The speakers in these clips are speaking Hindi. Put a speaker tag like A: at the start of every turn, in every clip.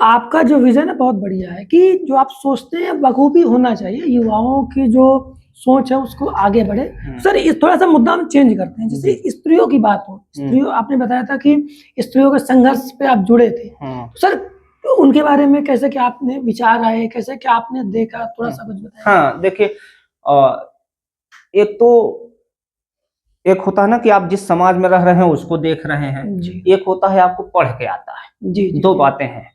A: आपका जो विजन है बहुत बढ़िया है कि जो आप सोचते हैं बखूबी होना चाहिए, युवाओं की जो सोच है उसको आगे बढ़े। सर इस थोड़ा सा मुद्दा हम चेंज करते हैं, जैसे स्त्रियों की बात हो, स्त्रियों आपने बताया था कि स्त्रियों के संघर्ष पे आप जुड़े थे, तो सर उनके बारे में कैसे क्या आपने विचार आए, कैसे क्या आपने देखा, थोड़ा सा कुछ बताइए।
B: हाँ देखिए, एक तो एक होता है ना कि आप जिस समाज में रह रहे हैं उसको देख रहे हैं, एक होता है आपको पढ़ के आता है।
A: जी,
B: दो बातें हैं,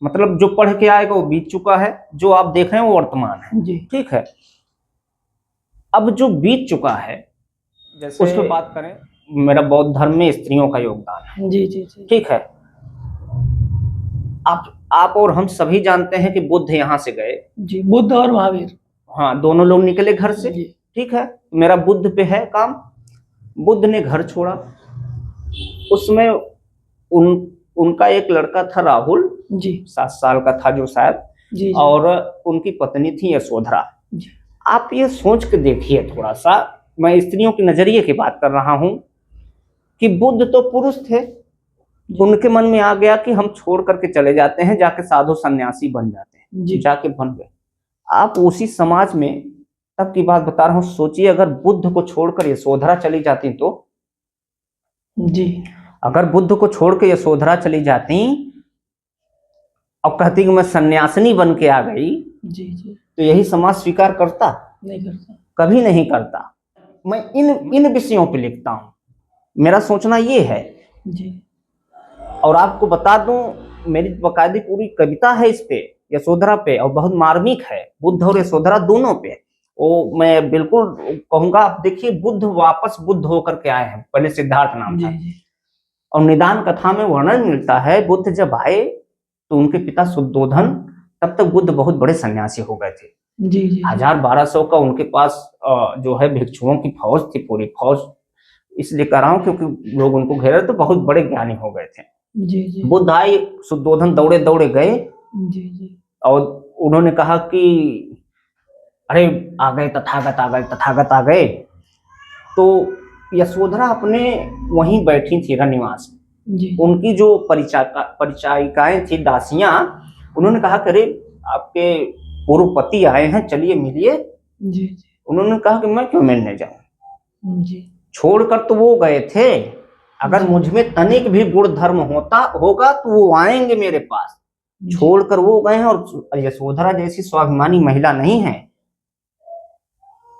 B: मतलब जो पढ़ के आएगा वो बीत चुका है, जो आप देख रहे हैं वो वर्तमान है। ठीक है, अब जो बीत चुका है जैसे उस पर बात करें, मेरा बौद्ध धर्म में स्त्रियों का योगदान है।
A: जी जी जी।
B: ठीक है, आप और हम सभी जानते हैं कि बुद्ध यहाँ से गए। जी,
A: बुद्ध और महावीर,
B: हाँ दोनों लोग निकले घर से। ठीक है, मेरा बुद्ध पे है काम। बुद्ध ने घर छोड़ा, उसमें उनका एक लड़का था राहुल जी, 7 साल का था जो शायद जी, और उनकी पत्नी थी यशोधरा। आप ये सोच के देखिए थोड़ा सा, मैं स्त्रियों के नजरिए की बात कर रहा हूं कि बुद्ध तो पुरुष थे, उनके मन में आ गया कि हम छोड़ करके चले जाते हैं, जाके साधु सन्यासी बन जाते हैं, जाके बन गए। आप उसी समाज में, तब की बात बता रहा हूं, सोचिए अगर बुद्ध को छोड़कर यशोधरा चली जाती तो जी, अगर बुद्ध को छोड़ के यशोधरा चली जाती और कहती कि मैं सन्यासिनी बन के आ गई जी जी, तो यही समाज स्वीकार करता? नहीं करता, कभी नहीं करता। मैं इन विषयों पे लिखता हूं, मेरा सोचना ये है जी। और आपको बता दूं, मेरी बकायदी पूरी कविता है इस पे, यशोधरा पे, और बहुत मार्मिक है, बुद्ध और यशोधरा दोनों पे। वो मैं बिल्कुल कहूंगा, आप देखिए बुद्ध वापस बुद्ध होकर के आए हैं, पहले सिद्धार्थ नाम था, और निदान कथा में वर्णन मिलता है बुद्ध जब आए तो उनके पिता शुद्धोधन, तब तक बुद्ध बहुत बड़े सन्यासी हो गए थे जी, जी, 1000-1200 का उनके पास जो है भिक्षुओं की फौज थी, पूरी फौज। इसलिए कह रहा हूं क्योंकि लोग उनको घेरे तो बहुत बड़े ज्ञानी हो गए थे जी, जी। बुद्ध आए, शुद्धोधन दौड़े दौड़े गए जी, जी। और उन्होंने कहा कि अरे आ गए तथागत, आ गए तथागत, आ गए। तो यशोधरा अपने वहीं बैठी थी रनिवास में, उनकी जो परिचारिकाएं थी, दासियां, उन्होंने कहा कि अरे आपके पूर्व पति आए हैं, चलिए मिलिए जी, जी। उन्होंने कहा कि मैं क्यों मिलने जाऊं जी, छोड़कर तो वो गए थे, अगर मुझ में तनिक भी गुण धर्म होगा तो वो आएंगे मेरे पास, छोड़कर वो गए हैं। और यशोधरा जैसी स्वाभिमानी महिला नहीं है,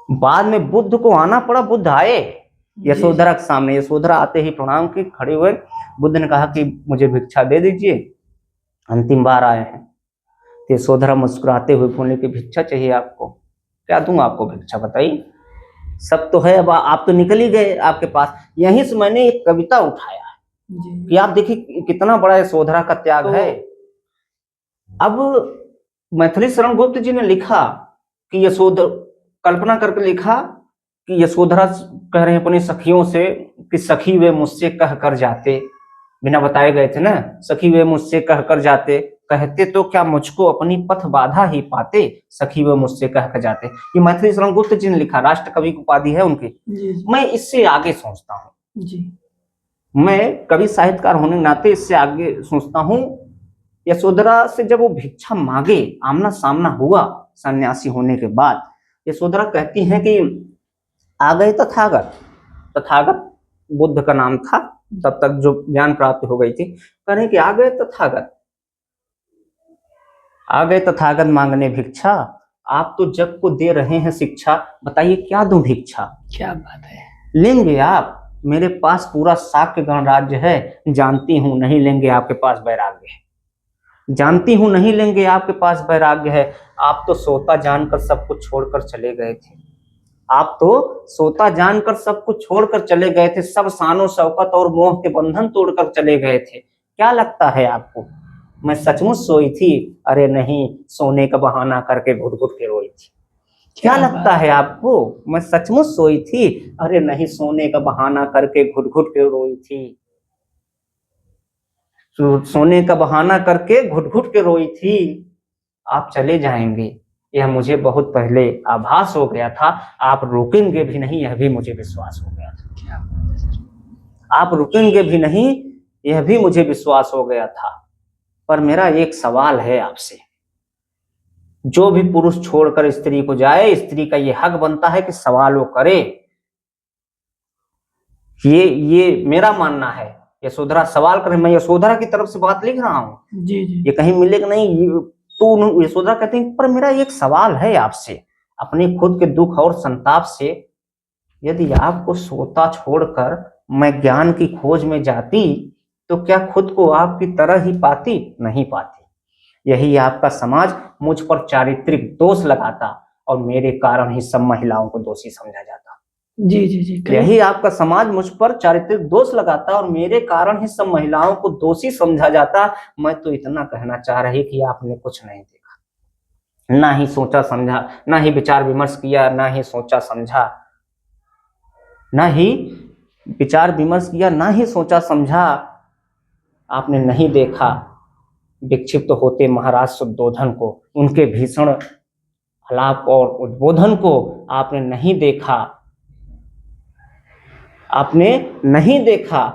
B: बाद में बुद्ध को आना पड़ा, बुद्ध आए यशोधरा के सामने, यशोधरा आते ही प्रणाम की, खड़े हुए, बुद्ध ने कहा कि मुझे भिक्षा दे दीजिए, अंतिम बार आए हैं। तो यशोधरा मुस्कुराते हुए बोले कि भिक्षा चाहिए आपको, क्या दूं आपको भिक्षा, बताइए, सब तो है, अब आप तो निकल ही गए आपके पास। यहीं से मैंने एक कविता उठाया है कि आप देखिए कितना बड़ा यशोधरा का त्याग है। अब मैथिली शरण गुप्त जी ने लिखा कि कल्पना करके लिखा कि यशोधरा कह रहे हैं अपनी सखियों से कि सखी वे मुझसे कह कर जाते, बिना बताए गए थे ना, सखी वे मुझसे कह कर जाते, कहते तो क्या मुझको अपनी पथ बाधा ही पाते, सखी वे मुझसे कह कर जाते। ये मैथिली शरण गुप्त जी ने लिखा, राष्ट्र कवि की उपाधि है उनकी जी। मैं इससे आगे सोचता हूँ जी, मैं कवि साहित्यकार होने के नाते इससे आगे सोचता हूँ। यशोधरा से जब वो भिक्षा मांगे, आमना सामना हुआ सन्यासी होने के बाद, यशोधरा कहती हैं कि आ गए तथागत, तथागत बुद्ध का नाम था, तब तक जो ज्ञान प्राप्त हो गई थी, कह रहे कि आ गए तथागत, आ गए तथागत मांगने भिक्षा, आप तो जग को दे रहे हैं शिक्षा, बताइए क्या दूं भिक्षा।
A: क्या बात है,
B: लेंगे आप, मेरे पास पूरा शाक्य गणराज्य है, जानती हूं नहीं लेंगे आपके पास वैराग्य है, जानती हूं नहीं लेंगे आपके पास वैराग्य है, आप तो सोता जानकर सब कुछ छोड़कर चले गए थे, आप तो सोता जानकर सब कुछ छोड़कर चले गए थे, सब शानो शौकत और मोह के बंधन तोड़कर चले गए थे, क्या लगता है आपको मैं सचमुच सोई थी, अरे नहीं सोने का बहाना करके घुट घुट के रोई थी, क्या लगता है आपको मैं सचमुच सोई थी, अरे नहीं सोने का बहाना करके घुट घुट के रोई थी, सोने का बहाना करके घुट घुट के रोई थी, आप चले जाएंगे यह मुझे बहुत पहले आभास हो गया था, आप रुकेंगे भी नहीं यह भी मुझे विश्वास हो गया था, क्या आप रुकेंगे भी नहीं यह भी मुझे विश्वास हो गया था, पर मेरा एक सवाल है आपसे, जो भी पुरुष छोड़कर स्त्री को जाए, स्त्री का ये हक बनता है कि सवाल वो करे। ये मेरा मानना है। यशोधरा सवाल करे, मैं यशोधरा की तरफ से बात लिख रहा हूँ,
A: जी जी
B: ये कहीं मिलेगा नहीं। तो यशोधरा कहते हैं पर मेरा एक सवाल है आपसे, अपने खुद के दुख और संताप से, यदि आपको सोता छोड़कर मैं ज्ञान की खोज में जाती तो क्या खुद को आपकी तरह ही पाती? नहीं पाती। यही आपका समाज मुझ पर चारित्रिक दोष लगाता और मेरे कारण ही सब महिलाओं को दोषी समझा जाता।
A: जी जी जी
B: यही आपका समाज मुझ पर चारित्रिक दोष लगाता और मेरे कारण ही सब महिलाओं को दोषी समझा जाता। मैं तो इतना कहना चाह रही कि आपने कुछ नहीं देखा, ना ही सोचा समझा, ना ही विचार विमर्श किया, ना ही सोचा समझा, ना ही विचार विमर्श किया, ना ही सोचा समझा। आपने नहीं देखा विक्षिप्त होते महाराज शुद्धोधन को, उनके भीषण आलाप और उद्बोधन को आपने नहीं देखा। आपने नहीं देखा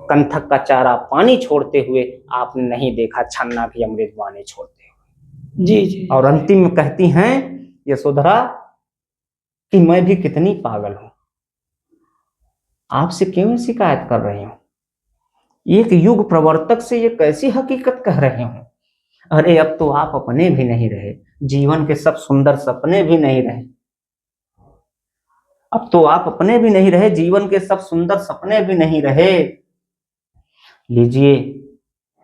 B: कंथक का चारा पानी छोड़ते हुए, आपने नहीं देखा छन्ना भी अमृत वाणी छोड़ते हुए।
A: जी जी
B: और अंतिम में कहती हैं यशोधरा कि मैं भी कितनी पागल हूं, आपसे क्यों शिकायत कर रही हूं, एक युग प्रवर्तक से ये कैसी हकीकत कह रहे हूं। अरे अब तो आप अपने भी नहीं रहे, जीवन के सब सुंदर सपने भी नहीं रहे। अब तो आप अपने भी नहीं रहे, जीवन के सब सुंदर सपने भी नहीं रहे। लीजिए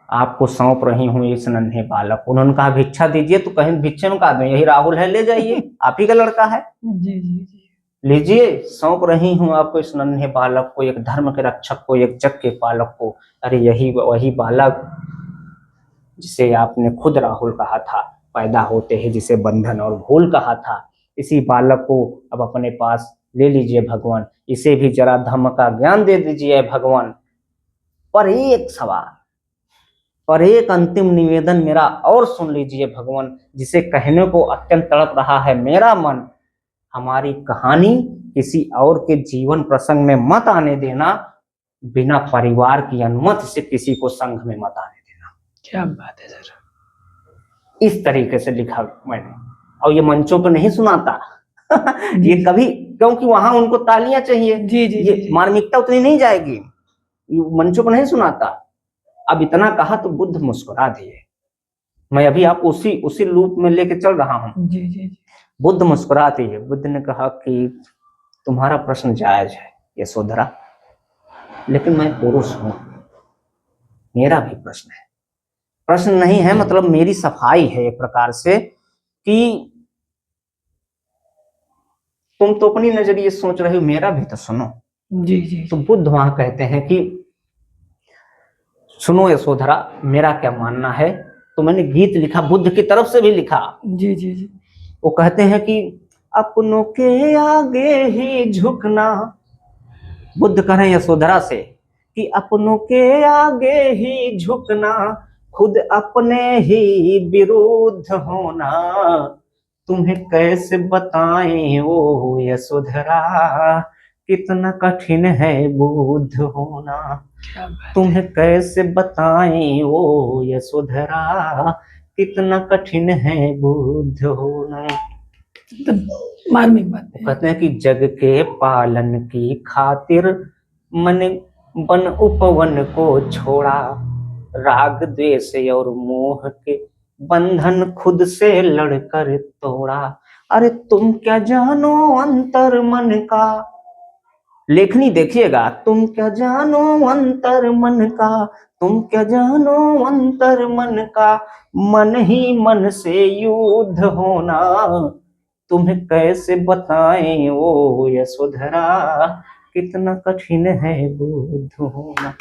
B: आपको सौंप रही हूं इस नन्हे बालक को। उन्होंने कहा भिक्षा दीजिए, तो कहीं भिक्षे में कहा दो, यही राहुल है, ले जाइए, आप ही का लड़का है,
A: जी जी जी
B: लीजिए सौंप रही हूं आपको इस नन्हे बालक को, एक धर्म के रक्षक को, एक जग के पालक को। अरे यही वही बालक जिसे आपने खुद राहुल कहा था, पैदा होते ही जिसे बंधन और भूल कहा था, इसी बालक को अब अपने पास ले लीजिए भगवान, इसे भी जरा धम्म का ज्ञान दे दीजिए भगवान। पर एक सवाल, पर एक अंतिम निवेदन मेरा और सुन लीजिए भगवान, जिसे कहने को अत्यंत तड़प रहा है मेरा मन। हमारी कहानी किसी और के जीवन प्रसंग में मत आने देना, बिना परिवार की अनुमति से किसी को संघ में मत आने देना।
A: क्या बात है सर,
B: इस तरीके से लिखा मैंने, और ये मंचों पर नहीं सुनाता ये कभी, क्योंकि वहां उनको तालियां चाहिए,
A: जी जी
B: ये मार्मिकता उतनी नहीं जाएगी, मंचों पर नहीं सुनाता। अब इतना कहा तो बुद्ध मुस्कुरा दिए। मैं अभी आप उसी लूप में लेके चल रहा हूं।
A: जी जी
B: बुद्ध मुस्कुरा दिए। बुद्ध ने कहा कि तुम्हारा प्रश्न जायज है यशोधरा, लेकिन मैं पुरुष हूं, मेरा भी प्रश्न है। प्रश्न नहीं है मतलब मेरी सफाई है एक प्रकार से, कि तुम तो अपनी नजरिए सोच रहे हो, मेरा भी तो सुनो।
A: जी जी
B: तो बुद्ध वहां कहते हैं कि सुनो यशोधरा, मेरा क्या मानना है। तो मैंने गीत लिखा, बुद्ध की तरफ से भी लिखा।
A: जी जी जी
B: वो कहते हैं कि अपनों के आगे ही झुकना, बुद्ध कह रहे हैं यशोधरा से कि अपनों के आगे ही झुकना, खुद अपने ही विरुद्ध होना, तुम्हें कैसे बताएं ओ यशोधरा, कितना कठिन है बुद्ध होना। तुम्हें कैसे बताएं ओ यशोधरा, कितना कठिन है बुद्ध होना।
A: मार्मिक बात है।
B: कहते हैं कि जग के पालन की खातिर मन वन उपवन को छोड़ा, राग द्वेष और मोह के बंधन खुद से लड़कर तोड़ा। अरे तुम क्या जानो अंतर मन का, लेखनी देखिएगा, तुम क्या जानो अंतर मन का, तुम क्या जानो अंतर मन का, मन ही मन से युद्ध होना, तुम्हें कैसे बताएं ओ यशोधरा, कितना कठिन है बुद्ध होना।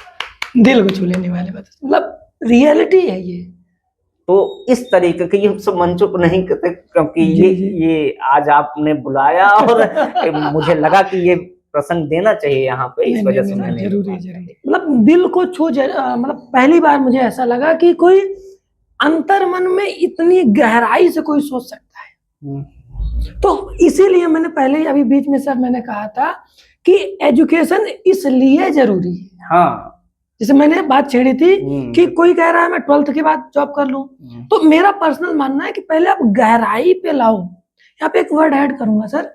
A: दिल को छू लेने वाली बात, मतलब रियलिटी है ये।
B: तो इस तरीके के ये सब मंचों को नहीं करते, क्योंकि ये आज आपने बुलाया और मुझे लगा कि ये प्रसंग देना चाहिए यहाँ पे, इस वजह से मैंने
A: जरूरी जरूरी, मतलब दिल को छू, मतलब पहली बार मुझे ऐसा लगा कि कोई अंतर मन में इतनी गहराई से कोई सोच सकता है। तो इसीलिए मैंने पहले ही अभी बीच में सर मैंने कहा था कि एजुकेशन इसलिए जरूरी है।
B: हाँ,
A: जैसे मैंने बात छेड़ी थी कि कोई कह रहा है मैं 12th के बाद जॉब कर लूं, तो मेरा पर्सनल मानना है कि पहले आप गहराई पे लाओ। यहाँ पे एक वर्ड ऐड करूंगा सर,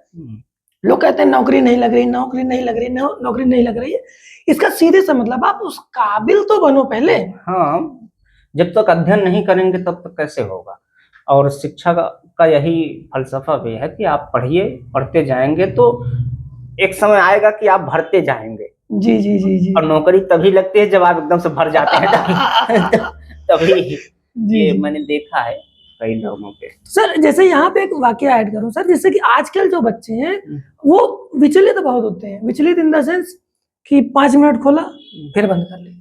A: लोग कहते हैं नौकरी नहीं लग रही, नौकरी नहीं लग रही, नौकरी नहीं लग रही है। इसका सीधे से मतलब आप उस काबिल तो बनो पहले।
B: हाँ, जब तक अध्ययन नहीं करेंगे तब तक कैसे होगा। और शिक्षा का यही फलसफा भी है कि आप पढ़िए, पढ़ते जाएंगे तो एक समय आएगा कि आप भरते जाएंगे।
A: जी जी जी जी।
B: और नौकरी तभी लगती है जब आप एकदम से भर जाते हैं तभी ये मैंने देखा है कई लोगों पे।
A: सर जैसे यहाँ पे एक वाकया ऐड करूं सर, जैसे कि आजकल जो बच्चे हैं वो विचलित बहुत होते हैं। विचलित इन द सेंस कि 5 मिनट खोला फिर बंद कर लिया,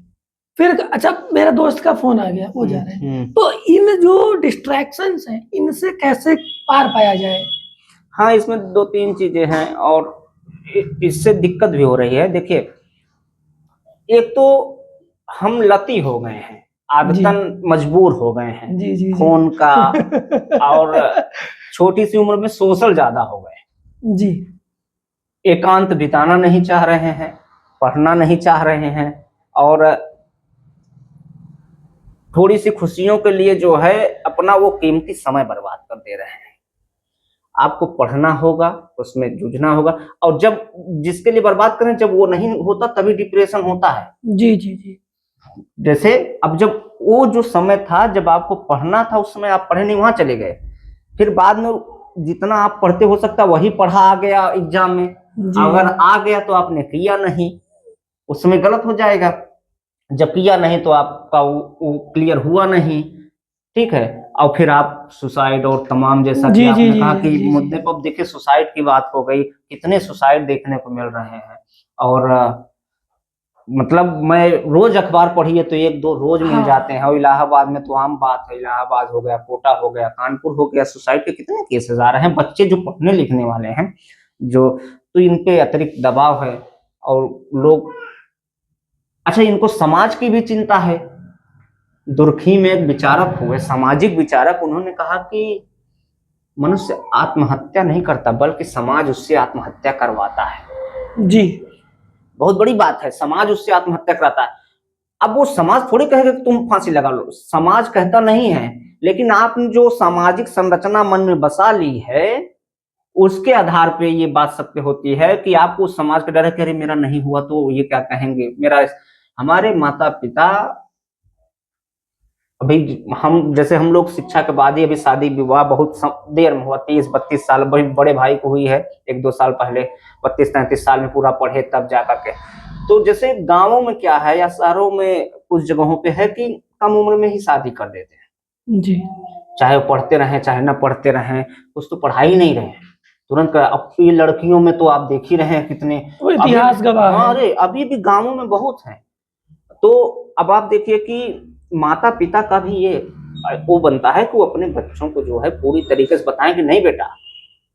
A: फिर अच्छा मेरा दोस्त का फोन आ गया वो जा रहे हैं। तो इन जो डिस्ट्रैक्शंस हैं इनसे कैसे पार पाया जाए?
B: हाँ, इसमें 2-3 चीजें हैं और इससे दिक्कत भी हो रही है। देखिए, एक तो हम लती हो गए हैं, आदतन मजबूर हो गए हैं
A: जी जी
B: फोन का और छोटी सी उम्र में सोशल ज्यादा हो गए
A: जी।
B: एकांत बिताना नहीं चाह रहे हैं, पढ़ना नहीं चाह रहे हैं और थोड़ी सी खुशियों के लिए जो है अपना वो कीमती समय बर्बाद कर दे रहे हैं। आपको पढ़ना होगा, उसमें जूझना होगा और जब जिसके लिए बर्बाद करें जब वो नहीं होता तभी डिप्रेशन होता है।
A: जी जी जी।
B: जैसे अब जब वो जो समय था जब आपको पढ़ना था उस समय आप पढ़े नहीं, वहां चले गए, फिर बाद में जितना आप पढ़ते हो सकता वही पढ़ा आ गया एग्जाम में, अगर आ गया तो आपने किया नहीं, उसमें गलत हो जाएगा। जब किया नहीं तो आपका वो क्लियर हुआ नहीं, ठीक है। और फिर आप सुसाइड और तमाम जैसा कि आपने कहा कि मुद्दे पर देखिए सुसाइड की बात हो गई, कितने सुसाइड देखने को मिल रहे हैं। और मतलब मैं रोज अखबार पढ़िए तो 1-2 रोज मिल जाते हैं। और इलाहाबाद में तो आम बात है, इलाहाबाद हो गया, कोटा हो गया, कानपुर हो गया, सुसाइड के कितने केसेस आ रहे हैं। बच्चे जो पढ़ने लिखने वाले हैं जो, तो इन पे अतिरिक्त दबाव है और लोग, अच्छा इनको समाज की भी चिंता है। दुर्खी में एक विचारक हुए, सामाजिक विचारक, उन्होंने कहा कि मनुष्य आत्महत्या नहीं करता बल्कि समाज उससे आत्महत्या करवाता है।
A: जी,
B: बहुत बड़ी बात है, समाज उससे आत्महत्या कराता है। अब वो समाज थोड़ी कहेगा कि तुम फांसी लगा लो, समाज कहता नहीं है, लेकिन आपने जो सामाजिक संरचना मन में बसा ली है उसके आधार पे ये बात सत्य होती है कि आपको समाज का डर है कि अरे मेरा नहीं हुआ तो ये क्या कहेंगे मेरा। हमारे माता पिता, अभी हम जैसे हम लोग शिक्षा के बाद ही अभी शादी विवाह बहुत देर में हुआ, 30-32 साल, बड़े भाई को हुई है 1-2 साल पहले, 32-33 साल में पूरा पढ़े तब जा करके। तो जैसे गांवों में क्या है या शहरों में कुछ जगहों पे है कि कम उम्र में ही शादी कर देते हैं
A: जी,
B: चाहे वो पढ़ते रहें चाहे ना पढ़ते रहें, कुछ तो पढ़ा ही नहीं रहे तुरंत। अब ये लड़कियों में तो आप देख ही रहे हैं कितने
A: इतिहास गवाह है।
B: अरे अभी भी गांवों में बहुत है। तो अब आप देखिए कि माता पिता का भी ये वो बनता है कि वो अपने बच्चों को जो है पूरी तरीके से बताएं कि नहीं बेटा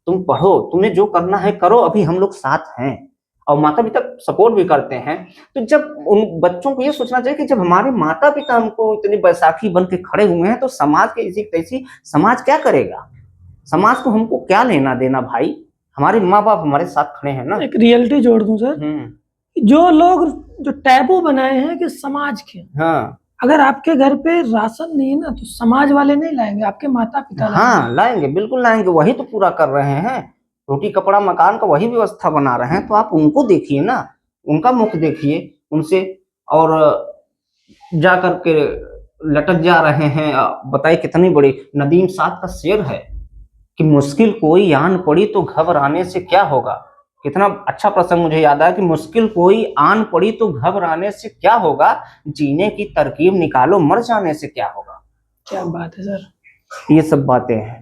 B: तुम पढ़ो, तुम्हें जो करना है करो, अभी हम लोग साथ हैं। और माता पिता सपोर्ट भी करते हैं। तो जब उन बच्चों को ये सोचना चाहिए कि जब हमारे माता पिता हमको इतनी बैसाखी बन के खड़े हुए हैं तो समाज के इसी तैसी समाज क्या करेगा, समाज को हमको क्या लेना देना भाई, हमारे माँ बाप हमारे साथ खड़े हैं ना।
A: एक रियलिटी जोड़ दूं सर, जो लोग जो टैबू बनाए हैं कि समाज के,
B: हाँ,
A: अगर आपके घर पे राशन नहीं है ना तो समाज वाले नहीं लाएंगे, आपके माता पिता
B: हाँ लाएंगे, बिल्कुल लाएंगे, वही तो पूरा कर रहे हैं, रोटी कपड़ा मकान का वही व्यवस्था बना रहे हैं। तो आप उनको देखिए ना, उनका मुख देखिए उनसे, और जा करके लटक जा रहे हैं। बताइए कितनी बड़ी नदीम साहब का शेर है कि मुश्किल कोई आन पड़ी तो घबराने से क्या होगा। कितना अच्छा प्रसंग मुझे याद आया कि मुश्किल कोई आन पड़ी तो घबराने से क्या होगा, जीने की तरकीब निकालो मर जाने से क्या होगा। क्या
A: बात है सर,
B: ये सब बातें हैं।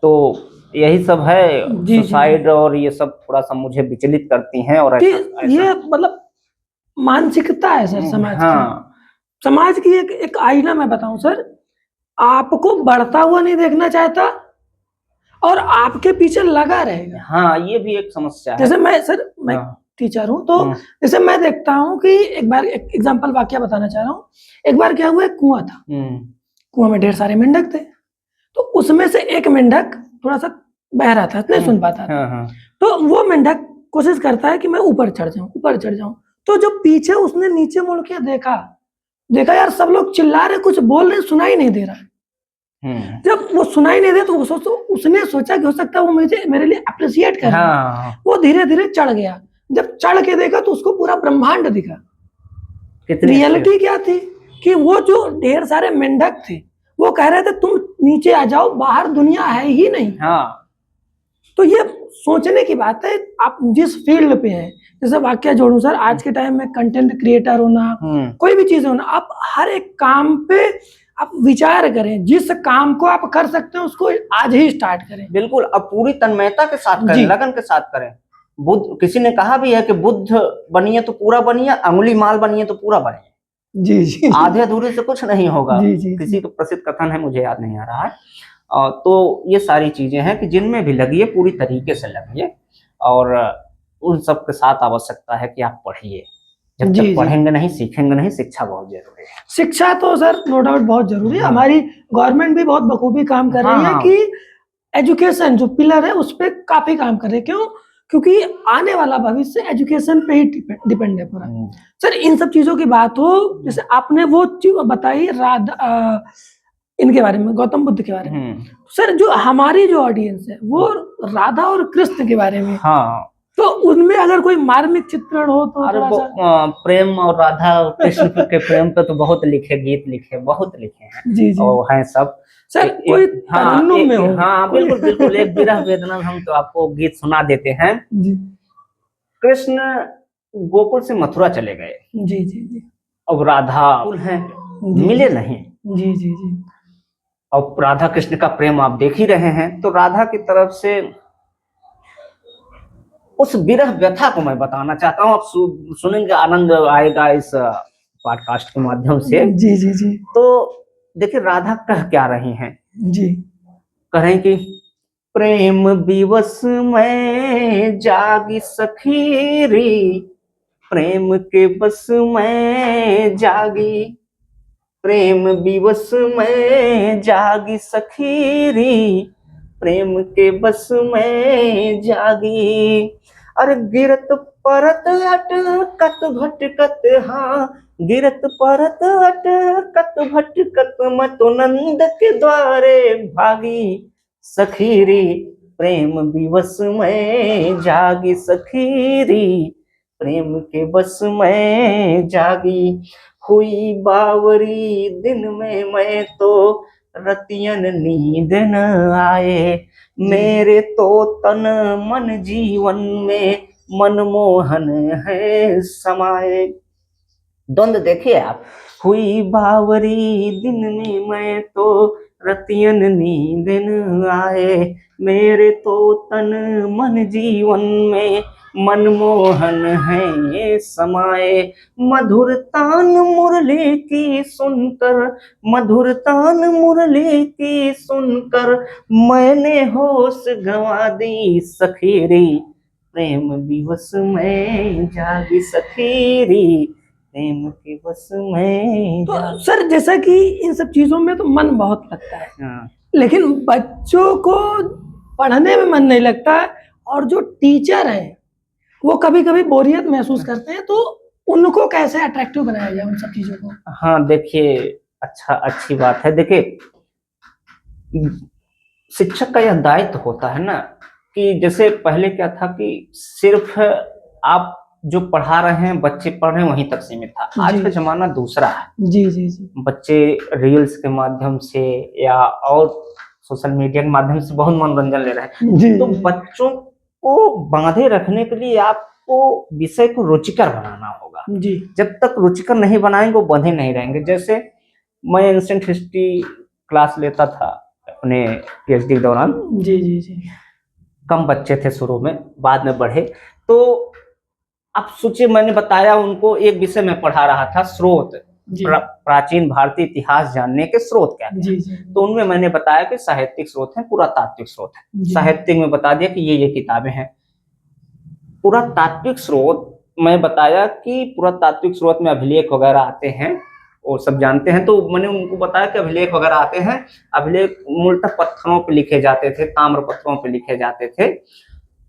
B: तो यही सब है, सुसाइड और ये सब थोड़ा सा मुझे विचलित करती हैं। और ऐसा
A: ये मतलब मानसिकता है सर समाज की। समाज की एक आईना मैं बताऊं सर, आपको बढ़ता हुआ नहीं देखना चाहता और आपके पीछे लगा रहेगा।
B: हाँ, ये भी एक समस्या है।
A: जैसे मैं टीचर हूँ, तो जैसे मैं देखता हूँ कि एक बार एक एग्जांपल वाकया बताना चाह रहा हूँ। एक बार क्या हुआ, एक कुआं था, कुआं में ढेर सारे मेंढक थे, तो उसमें से एक मेंढक थोड़ा सा बह रहा था, नहीं सुन पाता था। तो वो मेंढक कोशिश करता है कि मैं ऊपर चढ़ जाऊं, तो जब पीछे उसने नीचे मुड़ के देखा, देखा यार सब लोग चिल्ला रहे, कुछ बोल रहे, सुनाई नहीं दे रहा। जब वो सुनाई नहीं दे तो उसने सोचा कि हो सकता है वो मुझे मेरे लिए अप्रिशिएट कर रहा है।
B: हाँ।
A: वो धीरे धीरे चढ़ गया। जब चढ़ के देखा तो उसको पूरा ब्रह्मांड दिखा। रियलिटी क्या थी कि वो जो ढेर सारे मेंढक थे वो कह रहे थे तुम नीचे आ जाओ, बाहर दुनिया है ही नहीं।
B: हाँ।
A: तो ये सोचने की बात है, आप जिस फील्ड पे हैं, जैसे वाक्य जोड़ू सर, आज के टाइम में कंटेंट क्रिएटर होना, कोई भी चीज होना, आप हर एक काम पे आप विचार करें, जिस काम को आप कर सकते हैं उसको आज ही स्टार्ट करें।
B: बिल्कुल, अब पूरी तन्मयता के साथ करें, लगन के साथ करें। बुद्ध, किसी ने कहा भी है कि बुद्ध बनिए तो पूरा बनिए, अंगुली माल बनिए तो पूरा बनिए।
A: जी।
B: आधे अधूरे से कुछ नहीं होगा।
A: जी।
B: किसी का प्रसिद्ध कथन है, मुझे याद नहीं आ रहा है। तो ये सारी चीजें हैं कि जिनमें भी लगिए, पूरी तरीके से लगिए, और उन सब के साथ आवश्यकता है कि आप पढ़िए। जब तक पढ़ेंगे नहीं, सीखेंगे नहीं, शिक्षा बहुत जरूरी है।
A: शिक्षा तो सर नो डाउट बहुत जरूरी है। हमारी गवर्नमेंट भी बहुत बखूबी काम कर रही है कि एजुकेशन जो पिलर है उस पर काफी काम कर रहे हैं। क्यों? क्योंकि आने वाला भविष्य एजुकेशन पे ही डिपेंड है पूरा। सर इन सब चीजों की बात हो, जैसे आपने वो चीज बताई राधा, इनके बारे में, गौतम बुद्ध के बारे में, सर जो हमारी जो ऑडियंस है वो राधा और कृष्ण के बारे में, तो उनमें अगर कोई मार्मिक चित्रण हो तो
B: प्रेम और राधा और कृष्ण के प्रेम पे तो बहुत लिखे, गीत लिखे, बहुत लिखे हैं।
A: जी।
B: और हैं सब।
A: सर कोई तरन्नुम में हो?
B: हाँ बिल्कुल। एक विरह वेदना हम तो आपको गीत सुना देते हैं।
A: जी।
B: कृष्ण गोकुल से मथुरा चले गए।
A: जी।
B: अब राधा हैं, मिले नहीं।
A: जी।
B: और राधा कृष्ण का प्रेम आप देख ही रहे हैं। तो राधा की तरफ से उस विरह व्यथा को मैं बताना चाहता हूँ। आप सुनेंगे, आनंद आएगा इस पॉडकास्ट के माध्यम से।
A: जी।
B: तो देखिए राधा कह क्या रही हैं।
A: जी।
B: कह रहे कि प्रेम विवश में जागी सखी री, प्रेम के बस में जागी, प्रेम विवश में जागी सखी री, प्रेम के बस में जागी। अरे गिरत परत अटकत भटकत, हाँ गिरत परत अटकत भटकत, मैं तो नंद के द्वारे भागी सखी री, प्रेम विवश में जागी सखी री, प्रेम के बस में जागी। हुई बावरी दिन में मैं तो रतियन नींद न आए, मेरे तो तन मन जीवन में मनमोहन है समाये। द्वंद देखिए आप। हुई बावरी दिन में मैं तो रतियन नींद न आए, मेरे तो तन मन जीवन में मनमोहन है ये समाये। मधुर तान मुरली की सुनकर, मधुर तान मुरली की सुनकर, मैंने होश गंवा दी सखीरी, प्रेम विवश में जागी सखीरी, प्रेम के बस में।
A: तो सर जैसा कि इन सब चीजों में तो मन बहुत लगता है, लेकिन बच्चों को पढ़ने में मन नहीं लगता है, और जो टीचर हैं वो कभी कभी बोरियत महसूस करते हैं। तो उनको कैसे अट्रैक्टिव बनाया जाए उन सब चीजों को?
B: हाँ देखिए, अच्छी बात है। देखिए शिक्षक का यह दायित्व होता है ना, कि जैसे पहले क्या था कि सिर्फ आप जो पढ़ा रहे हैं, बच्चे पढ़ रहे हैं, वहीं तक सीमित था। आज का जमाना दूसरा है।
A: जी।
B: बच्चे रील्स के माध्यम से या और सोशल मीडिया के माध्यम से बहुत मनोरंजन ले रहे हैं। तो बच्चों को बांधे रखने के लिए आपको विषय को रुचिकर बनाना होगा। जब तक रुचिकर नहीं बनाएंगे वो बंधे नहीं रहेंगे। जैसे मैं एंशिएंट हिस्ट्री क्लास लेता था अपने पीएचडी के दौरान।
A: जी।
B: कम बच्चे थे शुरू में, बाद में बढ़े। तो आप सोचिए, मैंने बताया उनको एक विषय में पढ़ा रहा था, स्रोत, प्राचीन भारतीय इतिहास जानने के स्रोत क्या है। तो उनमें मैंने बताया कि साहित्यिक स्रोत है, पुरातात्विक स्रोत है। साहित्यिक में बता दिया कि ये किताबें हैं। पुरातात्विक स्रोत मैं बताया कि पुरातात्विक स्रोत में अभिलेख वगैरह आते हैं, और सब जानते हैं। तो मैंने उनको बताया कि अभिलेख वगैरह आते हैं। अभिलेख मूलतः पत्थरों पे लिखे जाते थे, ताम्र पत्रों पे लिखे जाते थे।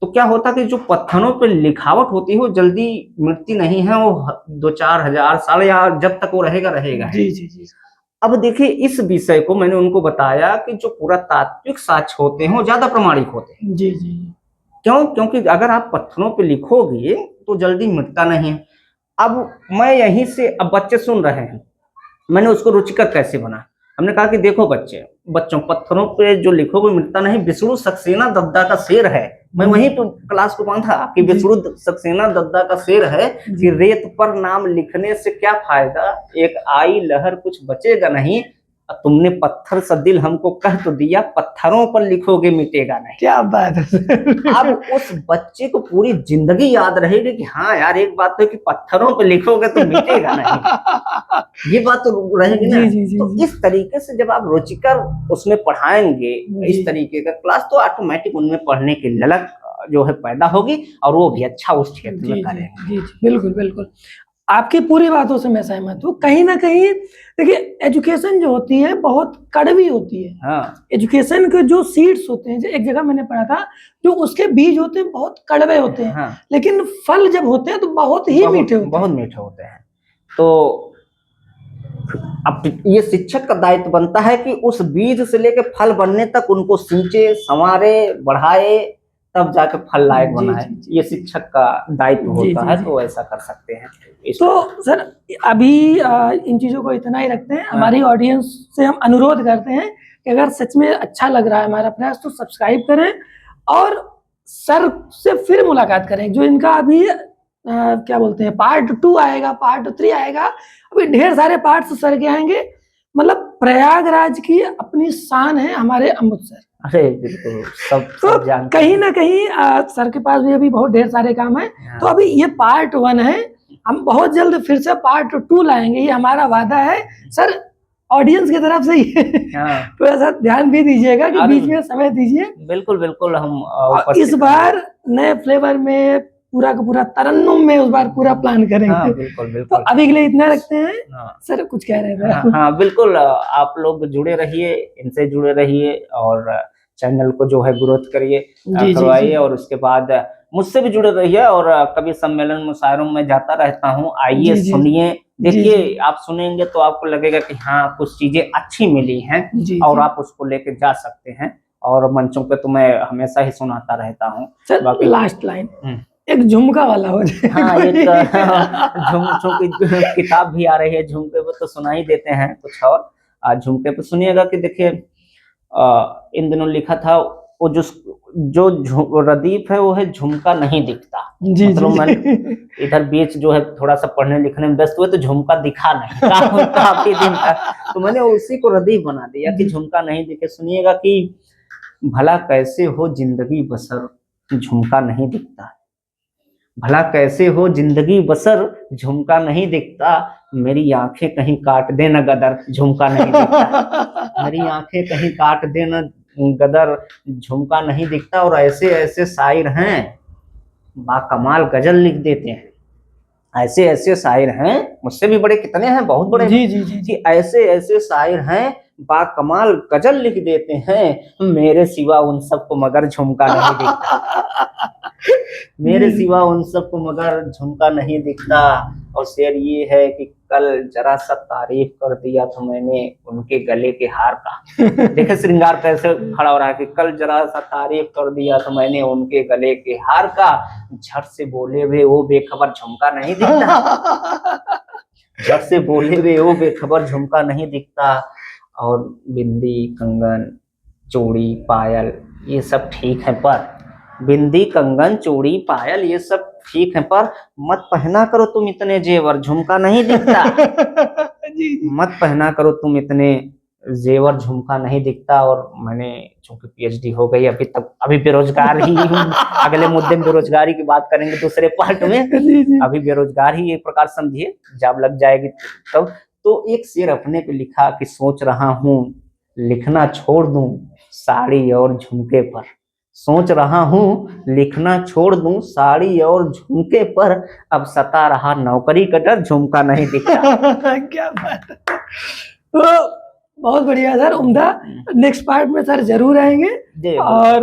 B: तो क्या होता कि जो पत्थरों पे लिखावट होती है वो जल्दी मिटती नहीं है, वो 2-4 हज़ार साल या जब तक वो रहेगा रहेगा है।
A: जी जी जी
B: अब देखिए इस विषय को मैंने उनको बताया कि जो पूरा तात्विक साक्ष्य होते हैं वो ज्यादा प्रमाणिक होते हैं।
A: जी जी
B: क्यों? क्योंकि अगर आप पत्थरों पे लिखोगे तो जल्दी मिटता नहीं है। अब मैं यहीं से, अब बच्चे सुन रहे हैं, मैंने उसको रुचिकर कैसे बना, हमने कहा कि देखो बच्चों पत्थरों पे जो लिखोगे मिटता नहीं, विष्णु सक्सेना दद्दा का शेर है। मैं वहीं पे क्लास को पढ़ा था कि विष्णु सक्सेना दद्दा का शेर है कि रेत पर नाम लिखने से क्या फायदा, एक आई लहर कुछ बचेगा नहीं, तुमने पत्थर सा दिल हमको कह तो दिया, पत्थरों पर लिखोगे मिटेगा नहीं।
A: क्या बात है
B: अब उस बच्चे को पूरी जिंदगी याद रहेगी कि हाँ यार एक बात तो कि पत्थरों पे लिखोगे तो मिटेगा नहीं, ये बात तो रहेगी ना। तो इस तरीके से जब आप रुचिकर उसमें पढ़ाएंगे इस तरीके का क्लास, तो ऑटोमेटिक उनमें पढ़ने की ललक जो है पैदा होगी और वो भी अच्छा उस क्षेत्र में करेंगे।
A: जी बिल्कुल बिल्कुल, आपकी पूरी बातों से मैं सहमत हूँ। कहीं ना कहीं देखिए एजुकेशन जो होती है बहुत कड़वी होती है।
B: हाँ।
A: एजुकेशन के जो सीड्स होते हैं, एक जगह मैंने पढ़ा था, जो उसके बीज होते हैं बहुत कड़वे होते हैं।
B: हाँ।
A: लेकिन फल जब होते हैं तो बहुत ही मीठे होते हैं।
B: बहुत मीठे होते हैं। तो अब ये शिक्षक का दायित्व बनता है कि उस बीज से लेकर फल बनने तक उनको सींचे, संवारे, बढ़ाए, तब जाकर फल लायक बनाए। ये शिक्षक का दायित्व होता है, तो ऐसा कर सकते हैं।
A: तो सर अभी इन चीजों को इतना ही रखते हैं। हमारी ऑडियंस से हम अनुरोध करते हैं कि अगर सच में अच्छा लग रहा है हमारा प्रयास तो सब्सक्राइब करें और सर से फिर मुलाकात करें। जो इनका अभी क्या बोलते हैं पार्ट 2 आएगा, पार्ट 3 आएगा, अभी ढेर सारे पार्ट्स सर के आएंगे। मतलब प्रयागराज की अपनी शान है हमारे अमृतसर।
B: अरे बिल्कुल, सब जानते
A: कहीं ना कहीं सर के पास भी अभी बहुत ढेर सारे काम है। तो अभी ये पार्ट 1 है, हम बहुत जल्द फिर से पार्ट 2 लाएंगे, ये हमारा वादा है सर। ऑडियंस की तरफ से तो ऐसा ध्यान भी दीजिएगा कि बीच में समय दीजिए।
B: बिल्कुल बिल्कुल, हम
A: इस बार नए फ्लेवर में पूरा का पूरा तरन्नुम में उस बार पूरा प्लान करेंगे।
B: हाँ, बिल्कुल बिल्कुल।
A: तो अभी के लिए इतना रखते हैं। सर कुछ कह रहे थे?
B: हाँ बिल्कुल, आप लोग जुड़े रहिए, इनसे जुड़े रहिए और चैनल को जो है ग्रोथ करिए, करवाइए, और उसके बाद मुझसे भी जुड़े रहिए। और कभी सम्मेलन मुशायरों में जाता रहता हूँ, आइए सुनिए, देखिए। आप सुनेंगे तो आपको लगेगा कि हाँ कुछ चीजें अच्छी मिली हैं और आप उसको लेके जा सकते हैं। और मंचों पे तो मैं हमेशा ही सुनाता रहता हूँ।
A: बाकी लास्ट लाइन एक झुमका वाला हो जाए।
B: हाँ, एक झुमकों की किताब भी आ रही है, झुमके पे तो सुना ही देते हैं कुछ। और आज झुमके पे सुनिएगा कि देखिए इन दिनों लिखा था वो जो रदीफ है वो है झुमका नहीं दिखता। मतलब मैंने इधर बीच जो है थोड़ा सा पढ़ने लिखने में व्यस्त हुए तो झुमका दिखा नहीं काफी दिन तक, तो मैंने उसी को रदीफ बना दिया कि झुमका नहीं दिखे। सुनिएगा कि भला कैसे हो जिंदगी बसर झुमका नहीं दिखता, भला कैसे हो जिंदगी बसर झुमका नहीं दिखता, मेरी आंखें कहीं काट दे न गदर झुमका नहीं दिखता, मेरी आंखें कहीं काट दे न गदर झुमका नहीं दिखता। और ऐसे ऐसे शायर हैं बाकमाल गजल लिख देते हैं, ऐसे ऐसे शायर हैं, मुझसे भी बड़े कितने हैं, बहुत बड़े। जी, ऐसे ऐसे शायर हैं बाकमाल गजल लिख देते हैं, मेरे सिवा उन सबको मगर झुमका नहीं दिखता, मेरे सिवा उन सबको मगर झुमका नहीं दिखता। और शेर ये है कि कल जरा सा तारीफ कर दिया तो मैंने उनके गले के हार का। देखे श्रृंगार कैसे खड़ा हो रहा है कि कल जरा सा तारीफ कर दिया तो मैंने उनके गले के हार का, झट से बोले वे वो बेखबर झुमका नहीं दिखता, झट से बोले वे वो बेखबर झुमका नहीं दिखता। और बिंदी कंगन चूड़ी पायल ये सब ठीक है, पर बिंदी कंगन चूड़ी पायल ये सब ठीक है, पर मत पहना करो तुम इतने जेवर झुमका नहीं दिखता। मत पहना करो तुम इतने जेवर झुमका नहीं दिखता। और मैंने चूंकि पीएचडी हो गई अभी बेरोजगार ही हूँ। अगले मुद्दे में बेरोजगारी की बात करेंगे दूसरे पार्ट में। अभी बेरोजगार ही एक प्रकार समझिए, जॉब लग जाएगी तब। तो एक शेर अपने पे लिखा कि सोच रहा हूँ लिखना छोड़ दूं साड़ी और झुमके पर, सोच रहा हूँ लिखना छोड़ दूं साड़ी और झुमके पर, अब सता रहा नौकरी का डर झुमका नहीं दिखता।
A: क्या बात है, तो बहुत बढ़िया सर, उम्दा। नेक्स्ट पार्ट में सर जरूर आएंगे। और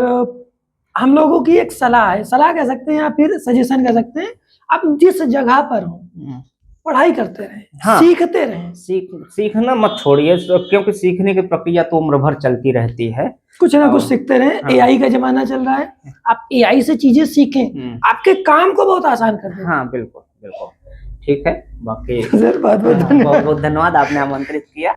A: हम लोगों की एक सलाह है, सलाह कह सकते हैं या फिर सजेशन कह सकते हैं, आप जिस जगह पर हो पढ़ाई करते रहें,
B: हाँ।
A: सीखते रहें,
B: सीखना मत छोड़िए, क्योंकि सीखने की प्रक्रिया तो उम्र भर चलती रहती है।
A: कुछ ना कुछ सीखते रहें।
B: हाँ।
A: एआई का जमाना चल रहा है, आप एआई से चीजें सीखें, आपके काम को बहुत आसान कर देगा।
B: हाँ बिल्कुल बिल्कुल, ठीक है। बाकी
A: सर बहुत बहुत
B: बहुत बहुत धन्यवाद, आपने आमंत्रित किया।